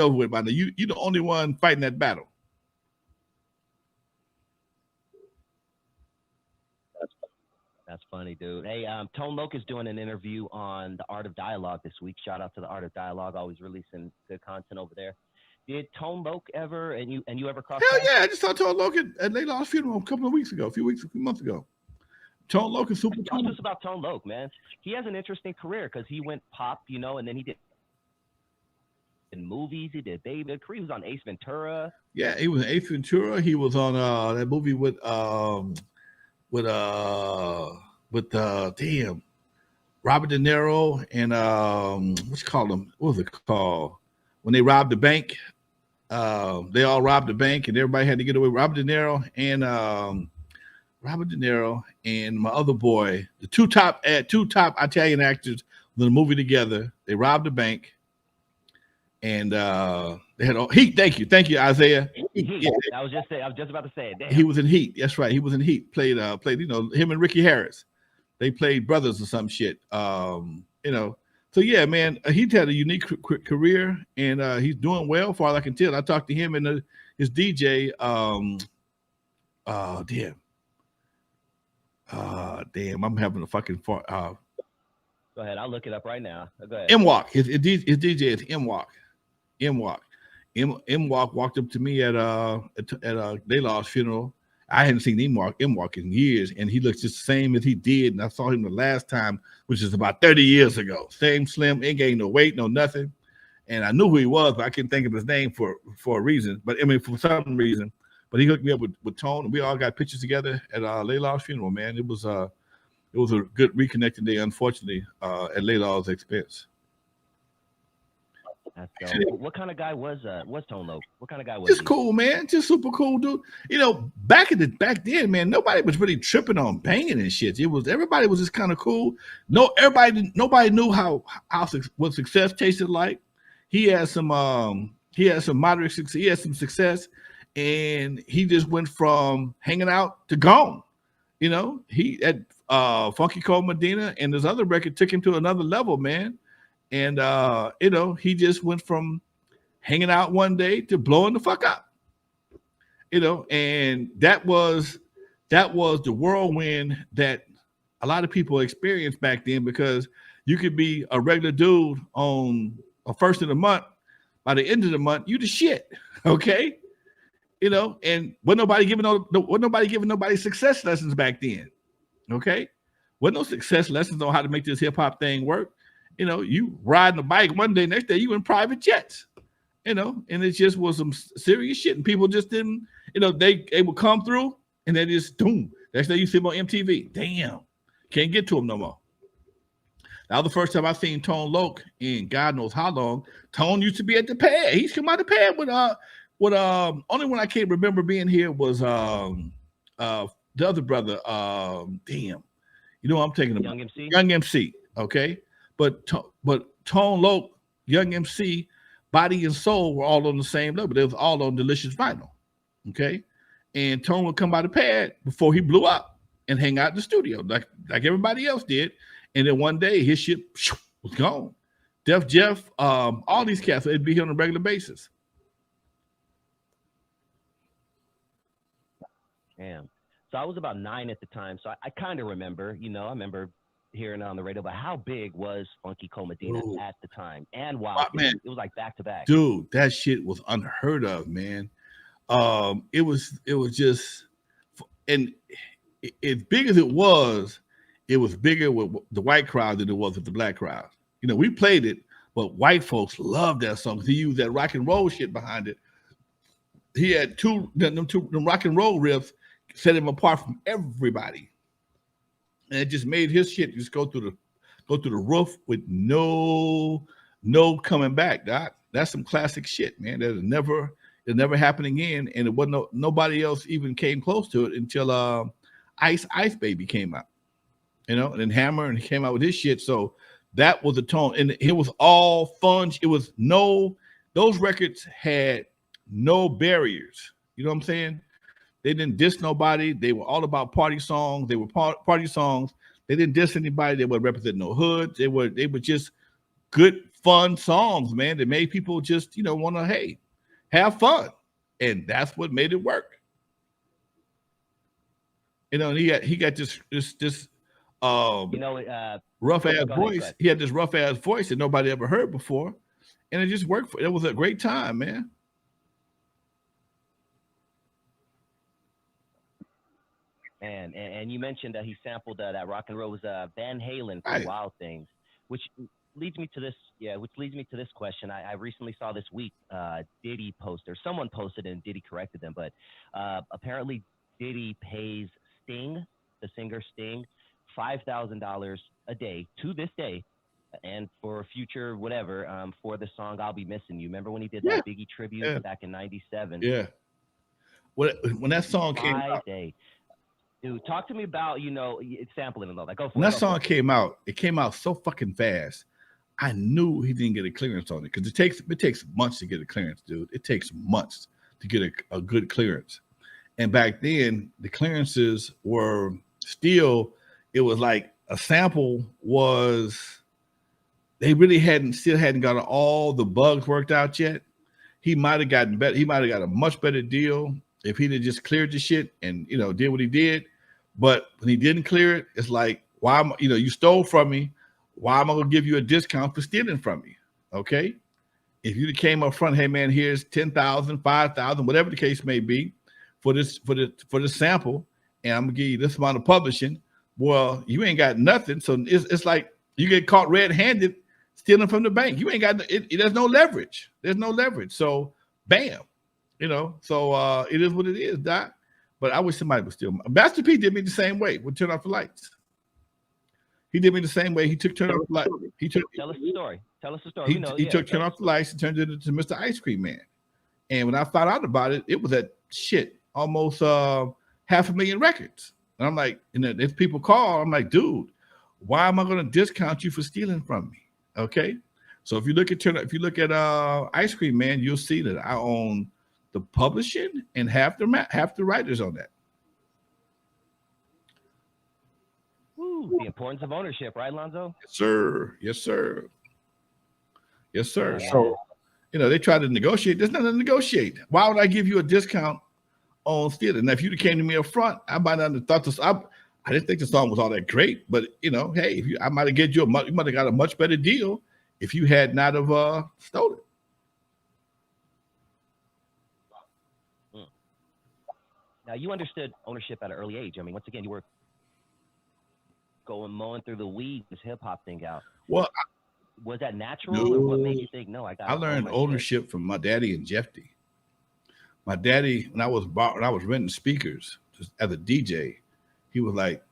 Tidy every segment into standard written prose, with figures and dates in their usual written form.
over with by now. You're the only one fighting that battle. That's funny, dude. Hey, Tone Loc is doing an interview on the Art of Dialogue this week. Shout out to the Art of Dialogue, always releasing good content over there. Did Tone Loc ever and you ever cross Hell paths? yeah! I just saw Tone Loc at Layla's funeral a couple of weeks ago, a few months ago. Tone Loc is super Talk cool. to us about Tone Loc, man. He has an interesting career because he went pop, and then he did in movies. He did Baby. He was on Ace Ventura. Yeah, he was in Ace Ventura. He was on that movie with damn Robert De Niro and what you call them? What was it called? When they robbed the bank, they all robbed the bank and everybody had to get away. Robert De Niro and my other boy, the two top Italian actors, in the movie together. They robbed the bank, and they had Heat. Thank you, Isaiah. Heat. Yeah. I was just about to say it. Damn. He was in Heat. That's right. He was in Heat. Played him and Ricky Harris. They played brothers or some shit. So yeah, man, he's had a unique career, and he's doing well, far as I can tell. I talked to him and his DJ. Damn, I'm having a fucking fart. Go ahead, I'll look it up right now. Go ahead. M.W.A. His DJ is M.W.A. M.W.A. walked up to me at Layla's funeral. I hadn't seen M.W.A. in years, and he looks just the same as he did. And I saw him the last time, which is about 30 years ago. Same slim, ain't gained no weight, no nothing. And I knew who he was, but I couldn't think of his name for a reason. But I mean, for some reason. But he hooked me up with Tone, and we all got pictures together at Layla's funeral. Man, it was a good reconnecting day. Unfortunately, at Layla's expense. That's what kind of guy was Tone Loc? What kind of guy was just he? Cool, man. Just super cool, dude. Back then, man, nobody was really tripping on banging and shit. Everybody was just kind of cool. Nobody knew what success tasted like. He had some moderate success. He had some success, and he just went from hanging out to gone. He at Funky Cole Medina and his other record took him to another level, man. And he just went from hanging out one day to blowing the fuck up. And that was the whirlwind that a lot of people experienced back then, because you could be a regular dude on a first of the month. By the end of the month, you the shit. Okay. And wasn't nobody giving nobody success lessons back then. Okay. Wasn't no success lessons on how to make this hip hop thing work. You riding a bike one day, next day you in private jets, and it just was some serious shit. And people just didn't, they would come through and they just boom. Next day you see them on MTV. Damn, can't get to them no more. Now the first time I seen Tone Loc in God knows how long, Tone used to be at the pad. He's come out the pad with only one I can't remember being here was the other brother. Damn, I'm taking about Young MC. Okay. But Tone Loc, Young MC, Body and Soul were all on the same level. They was all on Delicious Vinyl, okay? And Tone would come by the pad before he blew up and hang out in the studio like everybody else did. And then one day his shit was gone. Def Jeff, all these cats, they'd be here on a regular basis. Damn. So I was about 9 at the time, so I kind of remember. I remember hearing it on the radio, but how big was Funky Cole Medina at the time? And wow, man, it was like back to back. Dude, that shit was unheard of, man. It was just, and as big as it was bigger with the white crowd than it was with the black crowd. We played it, but white folks loved that song. He used that rock and roll shit behind it. He had them rock and roll riffs set him apart from everybody. And it just made his shit just go through the roof with no coming back. That's some classic shit, man. It'll never happen again. And it wasn't nobody else even came close to it until Ice Baby came out, and then Hammer, and he came out with his shit. So that was the tone, and it was all fun. Those records had no barriers. You know what I'm saying? They didn't diss nobody. They were all about party songs. They were party songs. They didn't diss anybody. They would represent no hood. They were just good, fun songs, man, that made people just, want to, hey, have fun. And that's what made it work. And he got this rough ass voice. He had this rough ass voice that nobody ever heard before. And it just worked. It was a great time, man. And you mentioned that he sampled that Rock and Roll was Van Halen for Wild Things, which leads me to this. Yeah, which leads me to this question. I recently saw this week Diddy posted, or someone posted and Diddy corrected them, but apparently Diddy pays Sting, the singer Sting, $5,000 a day to this day, and for future whatever for the song "I'll Be Missing You." Remember when he did that Biggie tribute back in '97? Yeah. When that song came out. Dude, talk to me about, sampling and all that. Go for it. When that song came out, it came out so fucking fast. I knew he didn't get a clearance on it because it takes months to get a clearance, dude. It takes months to get a good clearance. And back then, the clearances were still, it was like a sample was, they really still hadn't got all the bugs worked out yet. He might have gotten better. He might have got a much better deal if he'd have just cleared the shit and, did what he did. But when he didn't clear it, it's like, why am you stole from me? Why am I going to give you a discount for stealing from me? Okay. If you came up front, hey man, here's 10,000, 5,000, whatever the case may be for this sample, and I'm gonna give you this amount of publishing. Well, you ain't got nothing. So it's like you get caught red-handed stealing from the bank. You ain't got there's no leverage. There's no leverage. So bam. So it is what it is, Doc. But I wish somebody would steal. Master P did me the same way with Turn Off the Lights. He did me the same way. He took Turn Off the Lights. Tell us the story. Tell us the story. He took Turn Off the Lights and turned it into Mr. Ice Cream Man. And when I found out about it, it was at almost 500,000 records. And I'm like, if people call, I'm like, dude, why am I going to discount you for stealing from me? Okay. So if you look at Ice Cream Man, you'll see that I own the publishing and half the writers on that. Ooh, the importance of ownership, right, Lonzo? Yes, sir. Yes, sir. Yes, sir. Yeah. So, they try to negotiate. There's nothing to negotiate. Why would I give you a discount on stealing? Now, if you came to me up front, I might not have thought this. I didn't think the song was all that great, but hey, I might have get you you might have got a much better deal if you had not have stolen it. Now, you understood ownership at an early age. I mean, once again, you were mowing through the weeds, this hip hop thing out. Well, was that natural, or what made you think, no, I learned ownership from my daddy and Jeff D. My daddy, when I was renting speakers just as a DJ, he was like,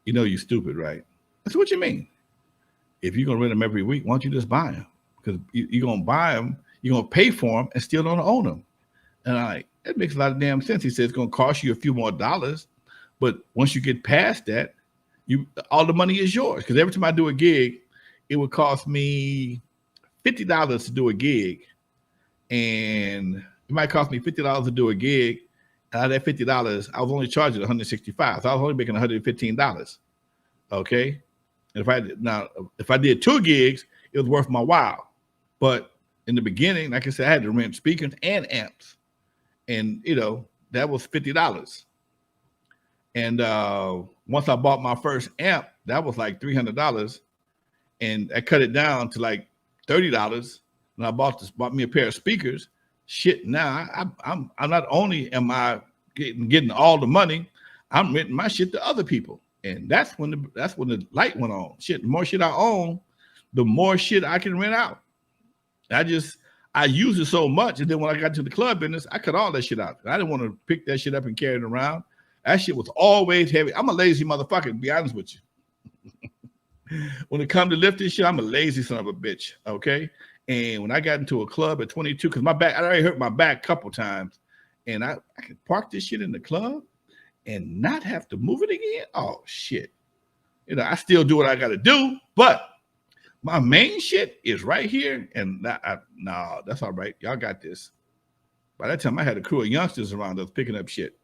you stupid, right? I said, what you mean? If you're gonna rent them every week, why don't you just buy them? Because you're gonna buy them, you're gonna pay for them, and still don't own them. And I'm like, that makes a lot of damn sense. He said it's gonna cost you a few more dollars, but once you get past that, all the money is yours. Because every time I do a gig, it would cost me $50 to do a gig, and it might cost me $50 to do a gig. And out of that $50, I was only charging $165, so I was only making $115. Okay, and if I did 2 gigs, it was worth my while. But in the beginning, like I said, I had to rent speakers and amps, and that was $50. And once I bought my first amp, that was like $300, and I cut it down to like $30. And I bought me a pair of speakers. Shit, now I'm not only am I getting all the money, I'm renting my shit to other people, and that's when the light went on. Shit, the more shit I own, the more shit I can rent out. I use it so much, and then when I got to the club business, I cut all that shit out. I didn't want to pick that shit up and carry it around. That shit was always heavy. I'm a lazy motherfucker, to be honest with you. When it comes to lifting shit, I'm a lazy son of a bitch. Okay. And when I got into a club at 22, because my back, I already hurt my back a couple times, and I could park this shit in the club and not have to move it again. Oh shit. I still do what I gotta do, but my main shit is right here. And no, that's all right. Y'all got this. By that time, I had a crew of youngsters around us picking up shit.